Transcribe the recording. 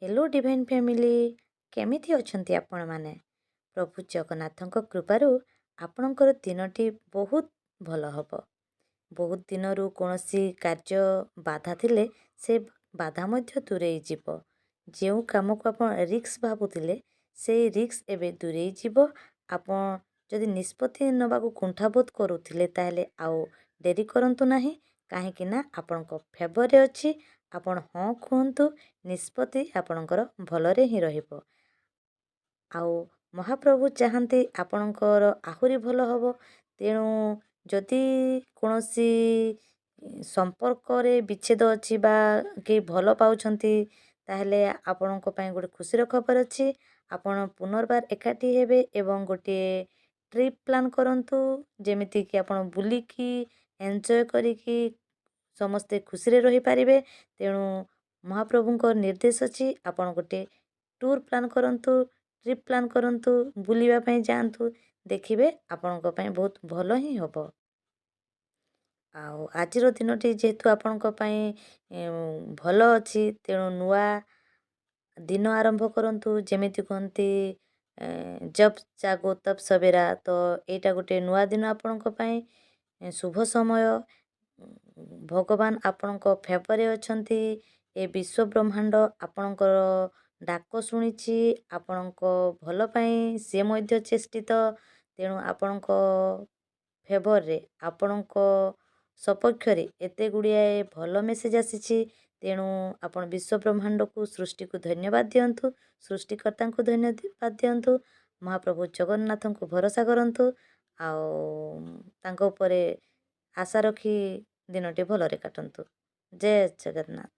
Hello divine family केमिति अछंती आपण माने प्रभु जगन्नाथଙ୍କ कृपाରୁ ଆପଣଙ୍କର ଦିନଟି ବହୁତ ଭଲ ହେବ। ବହୁତ ଦିନରୁ କୌଣସି କାର୍ଯ୍ୟ ବାଧା ଥିଲେ ସେ ବାଧା ମଧ୍ୟ ଦୂରେଇ ଯିବ। ଯେଉଁ କାମକୁ ଆପଣ ରିକ୍ସ ଭାବୁଥିଲେ ସେଇ ରିକ୍ସ ଏବେ ଦୂରେଇ ଯିବ। ଆପଣ ଯଦି ନିଷ୍ପତ୍ତି ନେବାକୁ କୁଣ୍ଠାବୋଧ କରୁଥିଲେ ତାହେଲେ ଆଉ ଡେରି କରନ୍ତୁ ନାହିଁ, କାହିଁକି ନା ଆପଣଙ୍କ ଫେଭରରେ ଅଛି। ଆପଣ ହଁ କୁହନ୍ତୁ, ନିଷ୍ପତ୍ତି ଆପଣଙ୍କର ଭଲରେ ହିଁ ରହିବ। ଆଉ ମହାପ୍ରଭୁ ଚାହାନ୍ତି ଆପଣଙ୍କର ଆହୁରି ଭଲ ହେବ। ତେଣୁ ଯଦି କୌଣସି ସମ୍ପର୍କରେ ବିଚ୍ଛେଦ ଅଛି ବା କେହି ଭଲ ପାଉଛନ୍ତି ତାହେଲେ ଆପଣଙ୍କ ପାଇଁ ଗୋଟେ ଖୁସିର ଖବର ଅଛି। ଆପଣ ପୁନର୍ବାର ଏକାଠି ହେବେ ଏବଂ ଗୋଟିଏ ଟ୍ରିପ୍ ପ୍ଲାନ୍ କରନ୍ତୁ, ଯେମିତିକି ଆପଣ ବୁଲିକି ଏନ୍ଜୟ କରିକି ସମସ୍ତେ ଖୁସିରେ ରହିପାରିବେ। ତେଣୁ ମହାପ୍ରଭୁଙ୍କ ନିର୍ଦ୍ଦେଶ ଅଛି ଆପଣ ଗୋଟେ ଟୁର୍ ପ୍ଲାନ୍ କରନ୍ତୁ, ଟ୍ରିପ୍ ପ୍ଲାନ୍ କରନ୍ତୁ, ବୁଲିବା ପାଇଁ ଯାଆନ୍ତୁ। ଦେଖିବେ ଆପଣଙ୍କ ପାଇଁ ବହୁତ ଭଲ ହିଁ ହେବ। ଆଉ ଆଜିର ଦିନଟି ଯେହେତୁ ଆପଣଙ୍କ ପାଇଁ ଭଲ ଅଛି, ତେଣୁ ନୂଆ ଦିନ ଆରମ୍ଭ କରନ୍ତୁ। ଯେମିତି କୁହନ୍ତି ଜବ୍ ଜାଗୋ ତବ୍ ସବେରା, ତ ଏଇଟା ଗୋଟେ ନୂଆ ଦିନ ଆପଣଙ୍କ ପାଇଁ ଶୁଭ ସମୟ। ଭଗବାନ ଆପଣଙ୍କ ଫେଭରରେ ଅଛନ୍ତି। ଏ ବିଶ୍ୱ ବ୍ରହ୍ମାଣ୍ଡ ଆପଣଙ୍କର ଡାକ ଶୁଣିଛି, ଆପଣଙ୍କ ଭଲ ପାଇଁ ସେ ମଧ୍ୟ ଚେଷ୍ଟିତ। ତେଣୁ ଆପଣଙ୍କ ଫେଭରରେ, ଆପଣଙ୍କ ସପକ୍ଷରେ ଏତେ ଗୁଡ଼ିଏ ଭଲ ମେସେଜ୍ ଆସିଛି। ତେଣୁ ଆପଣ ବିଶ୍ୱ ବ୍ରହ୍ମାଣ୍ଡକୁ, ସୃଷ୍ଟିକୁ ଧନ୍ୟବାଦ ଦିଅନ୍ତୁ, ସୃଷ୍ଟିକର୍ତ୍ତାଙ୍କୁ ଧନ୍ୟବାଦ ଦିଅନ୍ତୁ, ମହାପ୍ରଭୁ ଜଗନ୍ନାଥଙ୍କୁ ଭରସା କରନ୍ତୁ। ଆଉ ତାଙ୍କ ଉପରେ ଆଶା ରଖି ଦିନଟି ଭଲରେ କାଟନ୍ତୁ। ଜୟ ଜଗନ୍ନାଥ।